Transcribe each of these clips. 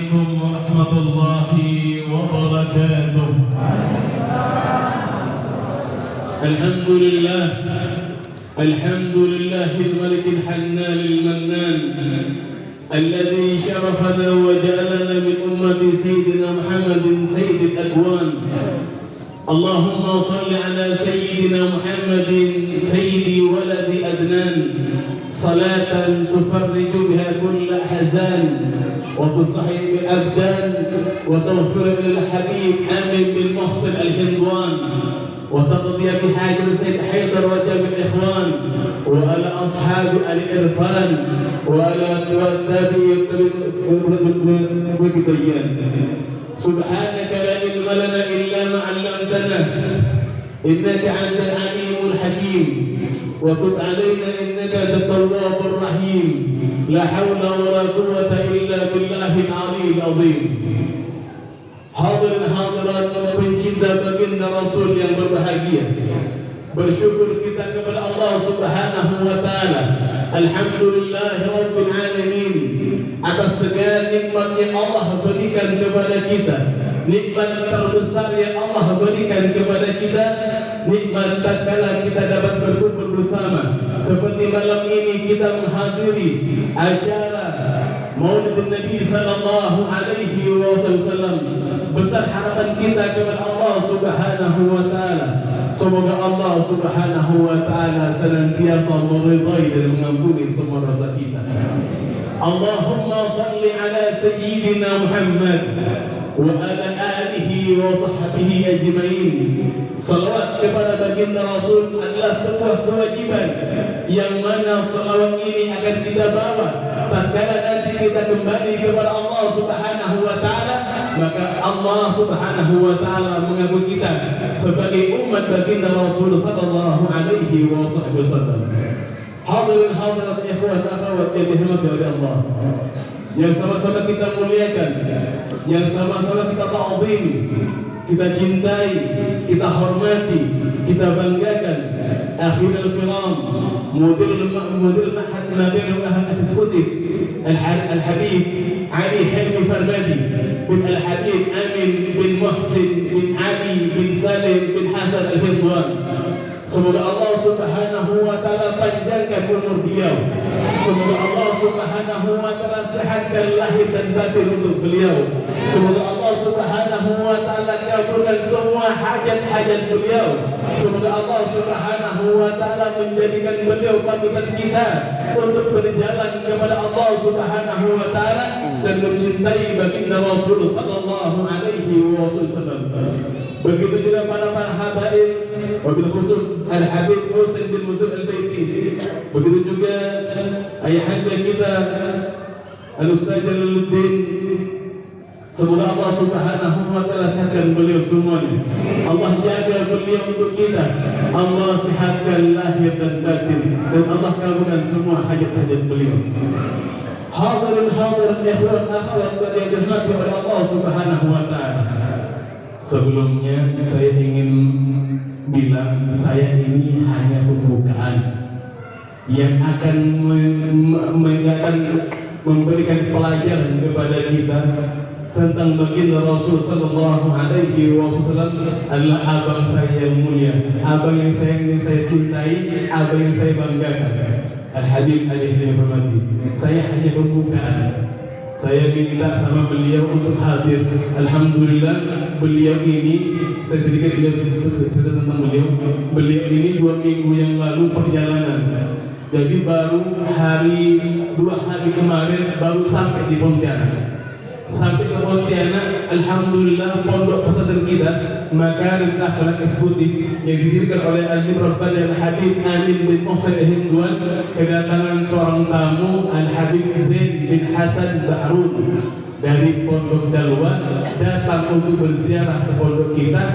عليكم ورحمة الله وبركاته. الحمد لله الملك الحنان المنان الذي شرفنا وجعلنا من أمة سيدنا محمد سيد الأكوان. اللهم صل على سيدنا محمد سيد ولد أدنان صلاة تفرج بها كل أحزان وتصحي بالأبدان وتغفر للحبيب آمن بن محسن الهندوان وتقضي بحاجة سيد حيدر وجاب الإخوان وعلى أصحاب الإرفان وعلى الديان. سبحانك لا علم لنا إلا ما علمتنا إنك أنت العليم الحكيم وتب علينا إنك أنت التواب الرحيم. لا حول ولا قوة إلا بالله العلي العظيم. Hadirin hadirat pencinta baginda Rasul yang berbahagia, bersyukur kita kepada Allah Subhanahu wa taala. Alhamdulillahirabbil alamin atas segala nikmat yang Allah berikan kepada kita. Nikmat terbesar yang Allah berikan kepada kita, nikmat tatkala kita dapat berkumpul bersama. Seperti malam ini kita menghadiri acara Maulid Nabi sallallahu alaihi wasallam. Besar harapan kita kepada Allah Subhanahu wa taala. Semoga Allah Subhanahu wa taala senantiasa meridai dan mengampuni semua dosa kita. Allahumma salli ala sayyidina Muhammad wa ala alihi wa sahbihi ajmain. Salawat kepada baginda Rasul adalah sebuah kewajiban yang mana salawat ini akan kita bawa tatkala nanti kita kembali kepada Allah Subhanahu wa taala, maka Allah Subhanahu wa taala mengaku kita sebagai umat baginda Rasul sallallahu alaihi wasallam. Hadirin hadirat ikhwan akhwat yang dirahmati oleh Allah, yang sama-sama kita muliakan, yang sama-sama kita ta'zimi, kita cintai, kita hormati, kita banggakan. Akhirul kiram, mudir mahad nadir al-eksekutif Al-Habib Ali Hilmi Farmadi bin Al-Habib Amin bin Muhsin bin Ali bin Salim bin Hasan Al-Hindwan. Semoga Allah Subhanahu wa taala panjangkan umur beliau. Semoga Allah Subhanahu wa taala sehatkan lahir dan batin untuk beliau. Semoga Allah Subhanahu wa taala kabulkan semua hajat-hajat beliau. Semoga Allah Subhanahu wa taala menjadikan beliau panutan kita untuk berjalan kepada Allah Subhanahu wa taala dan mencintai baginda Rasul sallallahu alaihi wasallam. Begitu juga para habaib, wabil khusus Al-Habib Husain bin Muzul Al-Baiti. Begitu juga ayahanda kita Al-Ustaz Jalaluddin. Semoga Allah Subhanahu wa taala sehatkan beliau semuanya. Allah jaga beliau untuk kita. Allah sehatkan lahir dan batin, dan Allah kabulkan semua hajat-hajat beliau. Hadirin hadirat ikhwan akhwat yang dirahmati oleh Allah Subhanahu wa taala. Sebelumnya saya ingin bilang, saya ini hanya pembukaan yang akan memberikan pelajaran kepada kita tentang baginda Rasul sallallahu alaihi wasallam adalah abang saya yang mulia, abang yang saya cintai, abang yang saya banggakan, Al-Habib Ali Hilmi Farmadi. Saya hanya pembukaan. Saya minta sama beliau untuk hadir. Alhamdulillah beliau ini, saya sedikit cerita tentang beliau. Beliau ini 2 minggu yang lalu perjalanan. Jadi baru 2 hari kemarin baru sampai di Pontianak. Sampai ke Pontianak, alhamdulillah pondok pesantren kita Makarim Akhlak Eksekutif yang didirikan oleh Al-Imam Rabbani Al-Habib Amin bin Muhsin Al-Hindwan kedatangan seorang tamu, Al-Habib Zain bin Hasan Bahrun dari Pondok Dalwan, datang untuk berziarah ke pondok kita,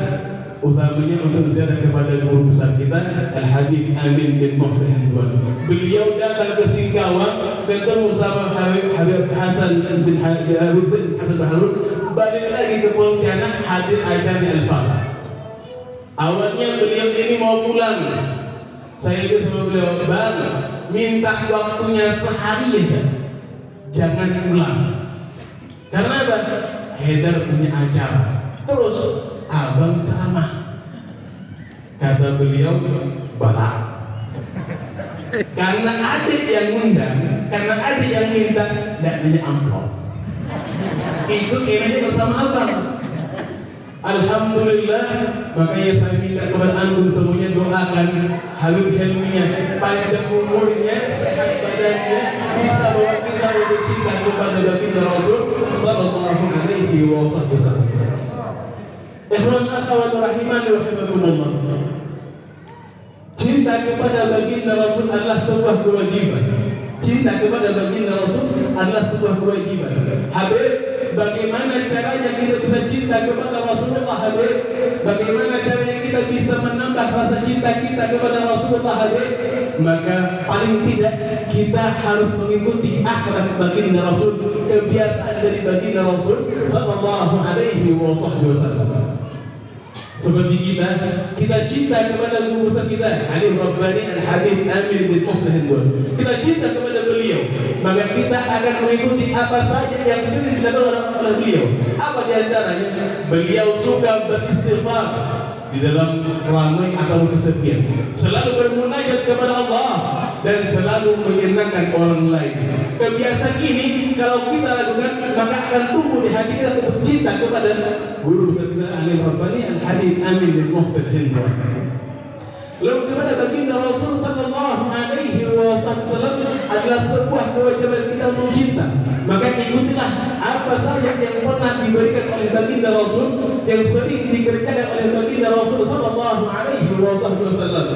utamanya untuk berziarah kepada guru besar kita Al-Habib Amin bin Muhsin Al-Hindwan. Beliau datang ke Singkawang ketemu sama Habib Hasan bin Hasan Bahrun, balik lagi ke Pontianak hadir acara di Al-Fatah. Awalnya beliau ini mau pulang. Saya bilang sama beliau, "Bang, minta waktunya sehari aja, jangan pulang." Karena apa? Haidar punya acara. Terus abang ceramah. Kata beliau, balak. Karena adik yang ngundang, karena adik yang minta, tidak punya amplop. Ikut ini bersama abang. Alhamdulillah, makanya saya minta kepada antum semuanya doakan Habib Helminya, panjang umurnya, sehat badannya, bisa bawa kita untuk cinta kepada baginda Rasul sallallahu alaihi wasallam. Ikhwan akhwat rahimani rahimakumullah. Cinta kepada baginda Rasul adalah sebuah kewajiban. Cinta kepada baginda Rasul adalah sebuah kewajiban. Habib, bagaimana caranya kita bisa cinta kepada Rasulullah Habib? Bagaimana caranya kita bisa menambah rasa cinta kita kepada Rasulullah Habib? Maka paling tidak kita harus mengikuti akhlak baginda Rasul, kebiasaan dari baginda Rasul sallallahu alaihi wasallam. Seperti kita cinta kepada guru besar kita Alim Rabbani Al-Habib Amir bin Muflih Hindun. Kita cinta kepada beliau, maka kita akan mengikuti apa saja yang sering dilakukan oleh beliau. Apa di antaranya? Beliau suka beristighfar di dalam ramai atau kesepian, selalu bermunajat kepada Allah dan selalu menyenangkan orang lain. Kebiasaan ini kalau kita lakukan, maka akan tumbuh di hati kita untuk cinta kepada guru besar kita Alim Rabbani Al-Habib Amir bin Muflih Hindun. Lalu kepada baginda Rasul sallallahu alaihi wasallam adalah sebuah kewajiban kita untuk cinta. Maka ikutilah apa saja yang pernah diberikan oleh baginda Rasul, yang sering dikerjakan oleh baginda Rasul sallallahu alaihi wasallam.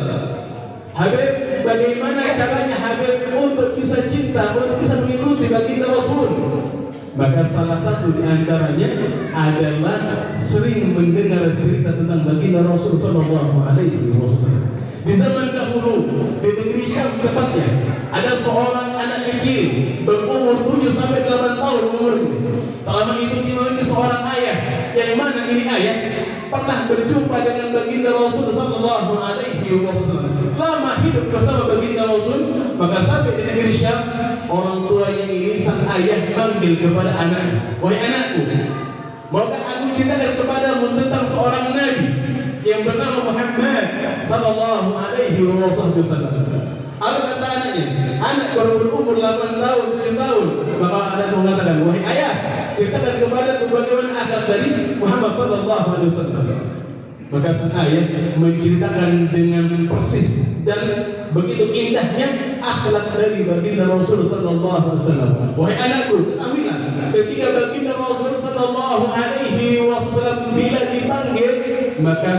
Habib, bagaimana caranya Habib untuk bisa cinta, untuk bisa mengikuti baginda Rasul? Maka salah satu di antaranya adalah sering mendengar cerita tentang baginda Rasul sallallahu alaihi wasallam. Di zaman dahulu, di negeri Syam tepatnya, ada seorang anak kecil berumur 7 sampai 8 tahun umurnya. Selama itu dia memiliki seorang ayah, yang mana ini ayah pernah berjumpa dengan baginda Rasul sallallahu alaihi wasallam. Lama hidup bersama baginda Rasul, maka sampai di negeri Syam, orang tuanya ini sang ayah manggil kepada anaknya, "Wahai anakku, maukah aku ceritakan kepadamu tentang seorang nabi yang bernama Muhammad sallallahu alaihi wasallam?" Apa kata anaknya? Anak baru berumur 8 tahun, 7 tahun. Maka anak mengatakan, "Wahai ayah, ceritakan kepadaku bagaimana akhlak dari Muhammad sallallahu alaihi wasallam." Maka sang ayah menceritakan dengan persis dan begitu indahnya akhlak dari baginda Rasul sallallahu alaihi wasallam. "Wahai anakku, ketahuilah, ketika baginda Rasul sallallahu alaihi wasallam bila dipanggil, maka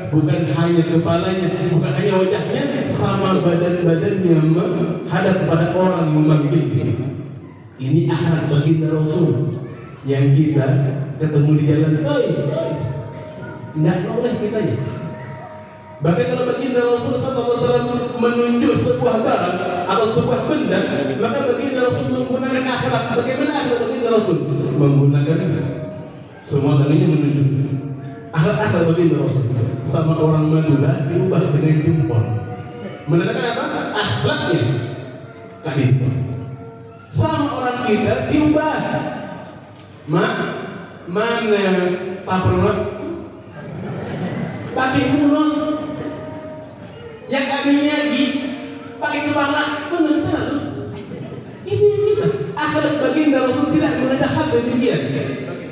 bukan hanya kepalanya, bukan hanya wajahnya, sama badan-badannya menghadap kepada orang yang memanggilnya." Ini akhlak baginda Rasul yang kita ketemu di jalan, tidak boleh kita ya. Bahkan kalau baginda Rasul SAW menunjuk sebuah barang atau sebuah benda, maka baginda Rasul menggunakan akhlak. Bagaimana akhlak baginda Rasul? Menggunakan semua tangannya menunjuk. Akhlak baginda Rasul sama orang Madura diubah dengan jempol. Menandakan apa? Akhlaknya kali itu. Sama orang kita diubah. Mana tapernak? Pakai mulut, yang kaminya pakai kepala, benar tuh. Ini kita akhlak baginda Rasul tidak mengajak hal demikian.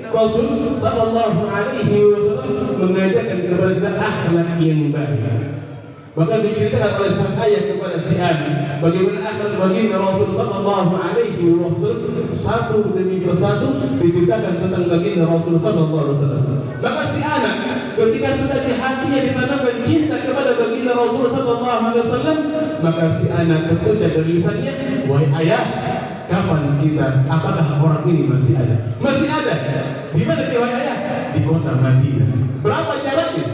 Rasul sallallahu alaihi wasallam mengajarkan kepada kita akhlak yang baik. Maka diceritakan oleh sang ayah kepada si Abi bagaimana akhlak baginda Rasul sallallahu alaihi wasallam satu demi persatu diceritakan tentang baginda Rasul sallallahu alaihi wasallam. Maka si anak ketika sudah di hatinya ditanamkan cinta kepada baginda Rasul sallallahu alaihi wasallam, maka si anak berucap dari lisannya, "Wahai ayah, kapan kita? Apakah orang ini masih ada?" Masih ada. Di mana dia, wahai ayah? Di kota Madinah. Berapa jaraknya?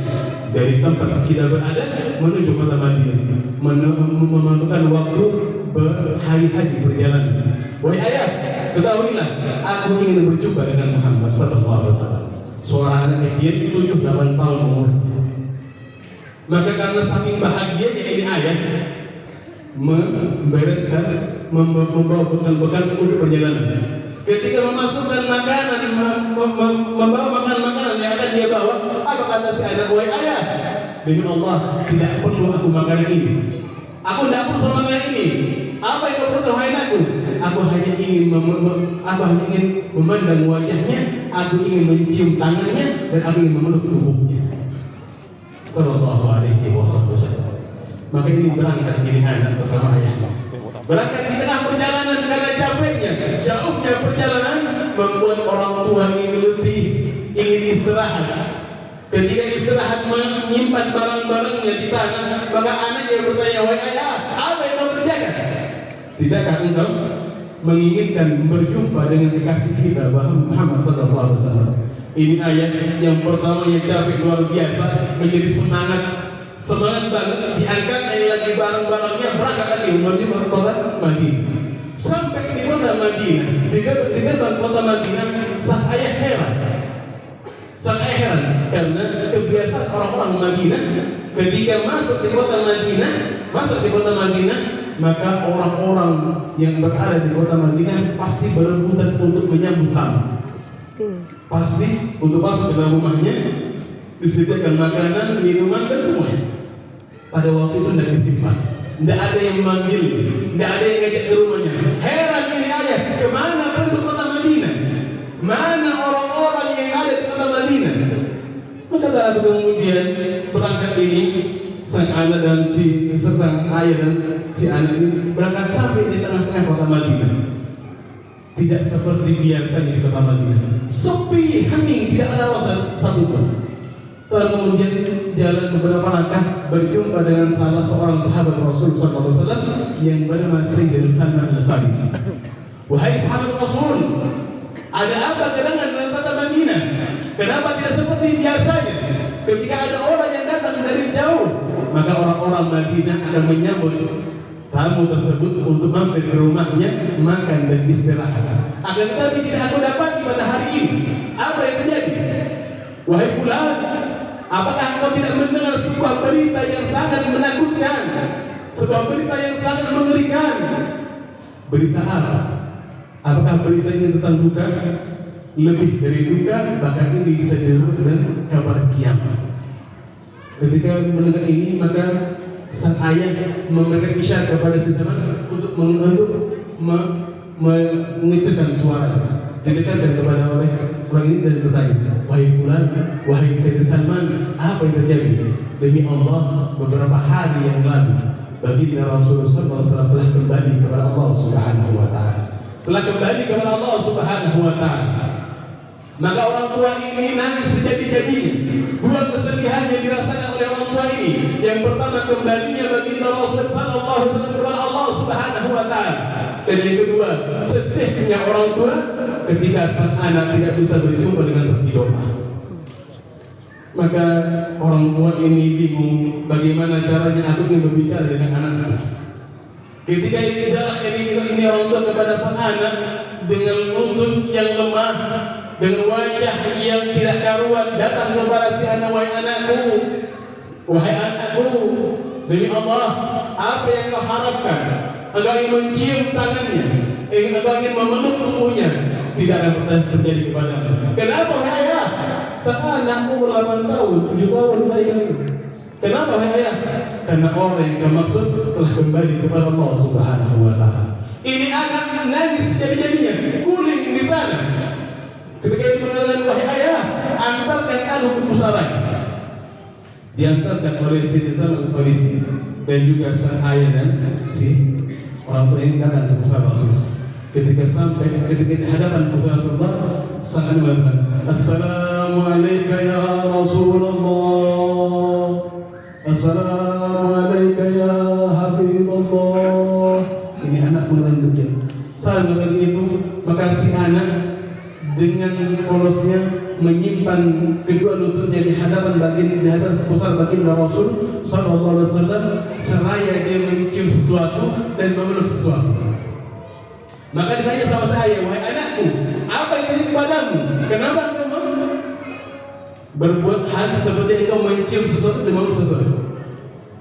Dari tempat kita berada menuju kota Madinah, memakan waktu berhari-hari perjalanan. Wahai ayah, ketahuilah, aku ingin berjumpa dengan Muhammad sallallahu alaihi wasallam. Seorang anak kecil 7-8 tahun umurnya. Maka karena saking bahagianya ini ayah membereskan, membawa bekal-bekal untuk perjalanan. Ketika memasukkan makanan, membawa makanan yang akan dia bawa, apa kata si anak, wahai ayah, demi Allah tidak perlu aku makanan ini. Aku tidak perlu makanan ini. Apa yang kau perlu, wahai anakku? Aku hanya ingin memandang wajahnya, aku ingin mencium tangannya, dan aku ingin memeluk tubuhnya. Sallallahu alaihi wasallam. Maka ini berangkat jadi anak bersama ayahnya. Berangkat di tengah perjalanan karena capeknya, jauhnya perjalanan membuat orang tua ingin letih, ingin istirahat. Ketika istirahat menyimpan barang-barangnya di tanah, maka anaknya bertanya, wahai ayah, apa yang kau kerjakan? Tidakkah engkau menginginkan berjumpa dengan kekasih kita Muhammad sallallahu alaihi wasallam? Ini ayat yang pertama yang capek luar biasa, menjadi semangat banget, diangkat lagi barang-barangnya, berangkat lagi menuju kota Madinah. Sampai di kota Madinah, di gerbang kota Madinah, sang ayah heran karena kebiasaan orang-orang Madinah ketika masuk di kota Madinah, maka orang-orang yang berada di kota Madinah pasti berebutan untuk menyambut tamu. Pasti untuk masuk ke dalam rumahnya disediakan makanan, minuman dan semuanya. Pada waktu itu tidak disimpan, tidak ada yang memanggil, tidak ada yang ngajak ke rumahnya. Heran ini ayah, kemana penduduk kota Madinah? Mana orang-orang yang ada di kota Madinah? Maka saat kemudian berangkat ini sang anak dan sang ayah dan si anak ini berangkat sampai di tengah-tengah kota Madinah. Tidak seperti biasanya di kota Madinah, sepi, hening, tidak ada orang satupun. Kemudian jalan beberapa langkah berjumpa dengan salah seorang sahabat Rasulullah SAW yang bernama Sayyidina Salman Al-Farisi. Wahai sahabat Rasul, ada apa gerangan dalam kota Madinah? Kenapa tidak seperti biasanya? Ketika ada orang yang datang dari jauh, maka orang-orang Madinah akan menyambut tamu tersebut untuk mampir ke rumahnya, makan dan istirahat. Akan tetapi tidak aku dapati pada hari ini. Apa yang terjadi? Wahai fulan, apakah engkau tidak mendengar sebuah berita yang sangat menakutkan? Sebuah berita yang sangat mengerikan. Berita apa? Apakah berita ini tentang duka? Lebih dari duka, bahkan ini bisa disebut dengan kabar kiamat. Ketika mendengar ini, maka sang ayah memberikan isyarat kepada si Salman untuk mengecilkan suaranya. Didekatkan kepada orang ini dan bertanya, wahai fulan, wahai Sayyidina Salman, apa yang terjadi? Demi Allah, beberapa hari yang lalu baginda Rasulullah SAW telah kembali kepada Allah Subhanahu wa Ta'ala. Maka orang tua ini nangis sejadi-jadinya. Dua kesedihan yang dirasakan oleh orang tua ini. Yang pertama, kembalinya baginda Rasulullah SAW kepada Allah Subhanahu wa Ta'ala. Dan yang kedua, sedihnya orang tua ketika sang anak tidak bisa berjumpa dengan sang idola. Maka orang tua ini bingung, bagaimana caranya aku ingin berbicara dengan anakku. Ketika ini jarak ini orang tua kepada sang anak dengan lutut yang lemah, dengan wajah yang tidak karuan, datang kepada si anak, wahai anakku, demi Allah, apa yang kau harapkan? Engkau ingin mencium tangannya, engkau ingin memeluk tubuhnya, tidak akan terjadi kepadamu. Kenapa wahai ayah? Sang anakku 8 tahun, 7 tahun saya. Kenapa wahai ayah? Karena orang yang kau maksud telah kembali kepada Allah Subhanahu wa Ta'ala. Ini anak nangis jadi-jadinya, guling di tanah. Ketika itu mengatakan, wahai ayah, antarkan aku ke pusara. Diantarkan oleh Sayyidina Salman Al-Farisi dan juga sang ayah dan si orang tua ini datang ke pusara Rasulullah. Ketika di hadapan pusara Rasulullah, sang anak mengatakan, Assalamualaikum ya Rasulullah, Assalamualaikum ya Habibullah. Ini anak beneran demikian. Saat beneran itu, maka si anak dengan polosnya menyimpan kedua lututnya di hadapan pusat baginda Rasul sallallahu alaihi wasallam, seraya dia mencium sesuatu dan memeluk sesuatu. Maka ditanya sama saya, wahai anakku, apa yang terjadi padamu? Kenapa engkau berbuat hal seperti engkau mencium sesuatu dan memeluk sesuatu?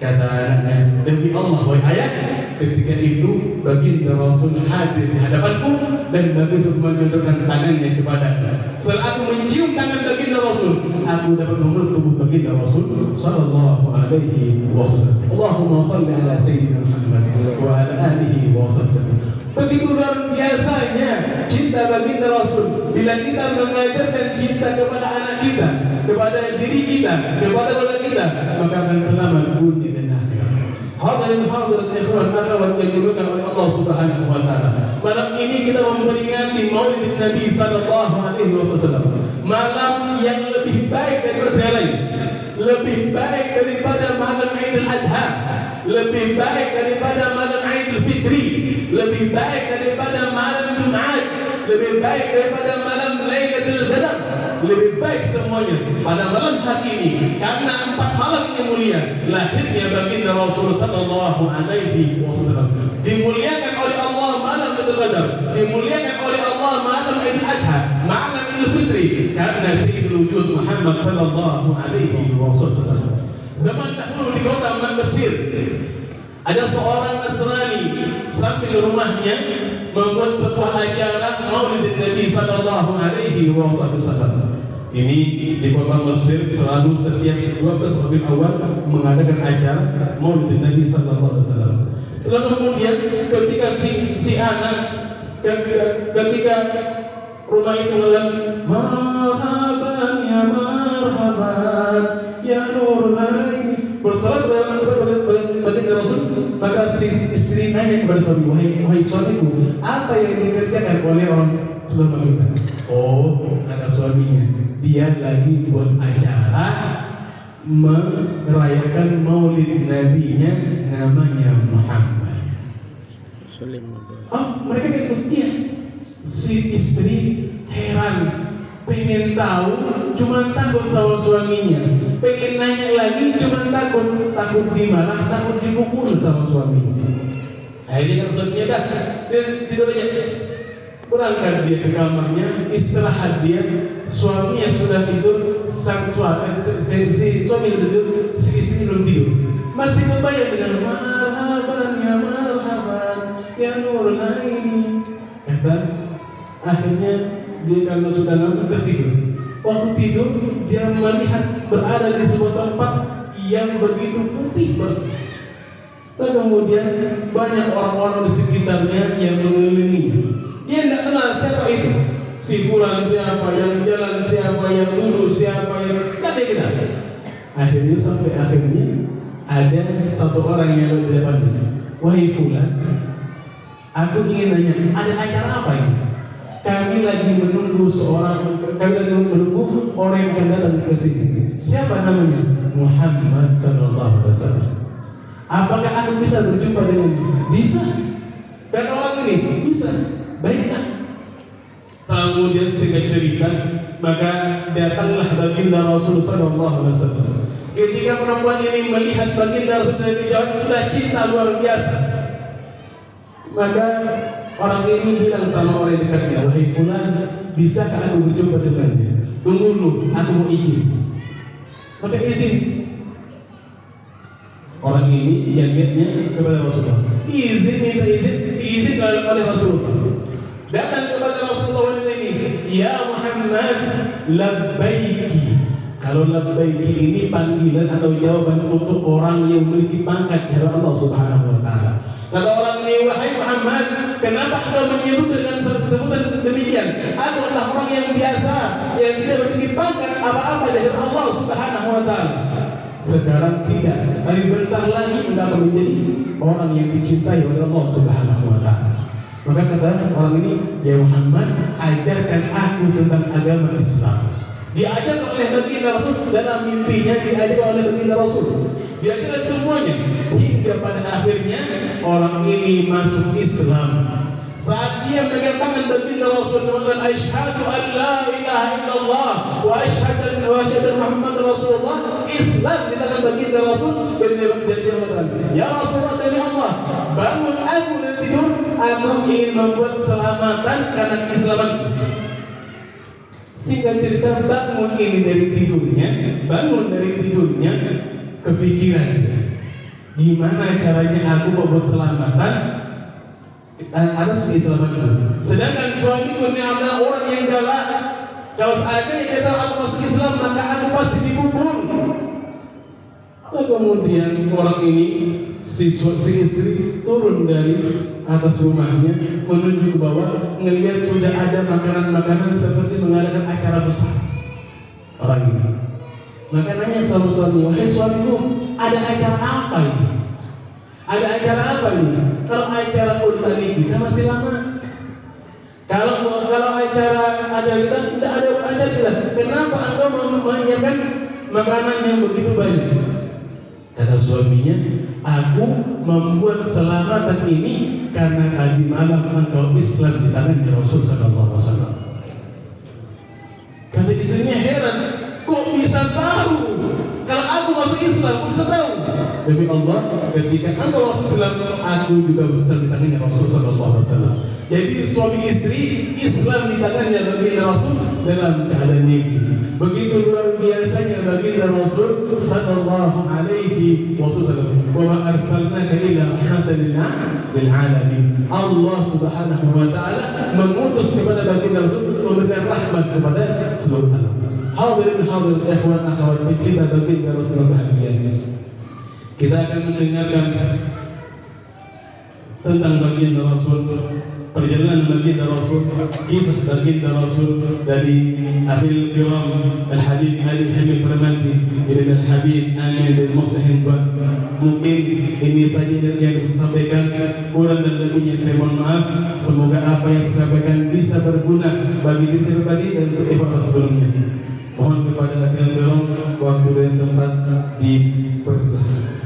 Kata anaknya, demi Allah wahai ayah, ketika itu baginda Rasul hadir di hadapanku dan baginda menundukkan tangannya kepadaku. Setelah aku mencium tangan baginda Rasul, aku dapat memeluk tubuh baginda Rasul sallallahu alaihi wasallam. Allahumma shalli ala sayyidina Muhammad wa ala alihi wa sahbihi. Begitu luar biasanya cinta baginda Rasul. Bila kita mengajarkan cinta kepada anak kita, kepada diri kita, kepada keluarga kita, maka akan selamat dunia dan akhirat. Hadirin hadirat ikhwan akhwat yang dimuliakan oleh Allah Subhanahu wa taala. Malam ini kita memperingati Maulid Nabi sallallahu alaihi wasallam. Malam yang lebih baik daripada segala lain. Lebih baik daripada malam Idul Adha, lebih baik daripada malam Idul Fitri, lebih baik daripada malam Jumat, lebih baik daripada malam Lailatul Qadar, lebih baik semuanya pada malam hari ini karena 4 malam yang mulia lahirnya baginda Rasul sallallahu alaihi wasallam. Dimuliakan oleh Allah malam Lailatul Qadar, dimuliakan oleh Allah malam Idul Adha, malam Idul Fitri karena Sayyidul Wujud Muhammad sallallahu alaihi wasallam. Zaman dahulu di kota Mesir ada seorang Nasrani sampai rumahnya membuat sebuah acara Maulid Nabi sallallahu alaihi wasallam. Ini di kota Mesir selalu setiap 12 Rabiul Awal mengadakan acara Maulid Nabi sallallahu alaihi wasallam. Lalu kemudian ketika si anak ketika rumah itu mengatakan marhaban ya marhaban ya nur laini bersolat baginda Rasul, maka si istri nanya kepada suami, wahai suamiku, apa yang dikerjakan oleh orang sebelum kita? Oh, kata suaminya, dia lagi buat acara merayakan Maulid Nabinya namanya Muhammad. Oh, mereka kayak gitu. Iya. Si istri heran, pengen tahu, cuma takut sama suaminya. Pengen nanya lagi, cuma takut dimarah, takut dipukul sama suaminya. Akhirnya kan suaminya dah tidur aja. Berangkat dia ke kamarnya, istirahat dia. Suaminya sudah tidur, si suami sudah tidur, si istri belum tidur. Masih kebayang dengan marhaban ya nur laini. Kata, akhirnya dia karena sudah ngantuk tertidur. Waktu tidur dia melihat berada di sebuah tempat yang begitu putih bersih. Dan kemudian banyak orang-orang di sekitarnya yang mengelilingi. Dia tidak kenal siapa itu. Si fulan siapa, yang jalan siapa, yang duduk siapa, yang tidak dia kenal. Akhirnya sampai akhirnya ada satu orang yang di depannya. Wahai fulan, aku ingin nanya, ada acara apa ini? Kami lagi menunggu orang yang akan datang ke sini. Siapa namanya? Muhammad sallallahu alaihi wasallam. Apakah aku bisa berjumpa dengannya? Bisa. Dan orang ini bisa. Baiklah. Kemudian singkat cerita, maka datanglah baginda Rasul sallallahu alaihi wasallam. Ketika perempuan ini melihat baginda Rasul dari jauh, sudah cinta luar biasa. Maka orang ini bilang sama orang dekatnya, wahai fulan, bisakah aku berjumpa dengannya? Tunggu dulu, aku mau izin. Maka izin. Orang ini yang lihatnya kepada Rasulullah. Minta izin, diizinkan oleh Rasulullah. Datang kepada Rasulullah ini, ya Muhammad, labbaiki. Kalau labbaiki ini panggilan atau jawaban untuk orang yang memiliki pangkat dari Allah Subhanahu wa taala. Kata orang ini, wahai Muhammad, kenapa engkau menyebut dengan sebutan demikian? Aku adalah orang yang biasa, yang tidak memiliki pangkat apa-apa dari Allah Subhanahu wa taala. Sekarang tidak, tapi bentar lagi engkau akan menjadi orang yang dicintai oleh Allah Subhanahu wa taala. Maka kata orang ini, ya Muhammad, ajarkan aku tentang agama Islam. Diajar oleh baginda Rasul dalam mimpinya, diajar oleh baginda Rasul. Diajarkan semuanya hingga pada akhirnya orang ini masuk Islam. Saat dia memegang tangan baginda Rasul mengatakan asyhadu an la ilaha illallah wa asyhadu Muhammad Rasulullah, Islam di tangan baginda Rasul. Dan dia mengatakan, ya Rasulullah dari Allah, bangun aku dari tidur, aku ingin membuat selamatan karena keislaman. Singkat cerita, bangun ini dari tidurnya, kepikiran dia. Gimana caranya aku membuat selamatan atas keislaman itu? Sedangkan suamiku ini adalah orang yang galak. Kalau seandainya dia tahu aku masuk Islam, maka aku pasti dikubur. Nah, kemudian orang ini si istri turun dari atas rumahnya menuju ke bawah, ngelihat sudah ada makanan-makanan seperti mengadakan acara besar. Orang ini maka nanya sama suami, wahai suamiku, ada acara apa ini? Ada acara apa ini? Kalau acara urtani kita masih lama. Kalau acara ada kita, tidak ada acara kita. Kenapa engkau menyiapkan makanan yang begitu banyak? Kata suaminya, aku membuat selamatan ini karena tadi malam engkau Islam di tangannya Rasul Sallallahu Alaihi Wasallam. Kata istrinya heran, kok bisa tahu? Kalau aku masuk Islam, kok bisa tahu? Demi Allah, ketika engkau masuk Islam, aku juga Islam di tangannya Rasul Sallallahu Alaihi Wasallam. Jadi suami istri Islam di tangannya baginda Rasul dalam keadaan ini. Begitu luar biasanya baginda Rasul Sallallahu Alaihi Wasallam. Wa ma arsalnaka illa rahmatan lil alamin. Allah Subhanahu wa taala mengutus kepada baginda Rasul untuk memberikan rahmat kepada seluruh alam. Hadirin hadirin ikhwan akhwat kita baginda Rasul bahagia. Kita akan mendengarkan tentang baginda Rasul, perjalanan baginda Rasul, kisah baginda Rasul dari akhir kiram Al-Habib Ali Hamid Farmati ila Al-Habib Amin bin Mustahin. Mungkin ini saja yang disampaikan, kurang dan lebihnya saya mohon maaf. Semoga apa yang saya sampaikan bisa berguna bagi diri saya pribadi dan untuk ikhwan sebelumnya. Mohon kepada akhir kiram waktu dan tempat dipersilakan.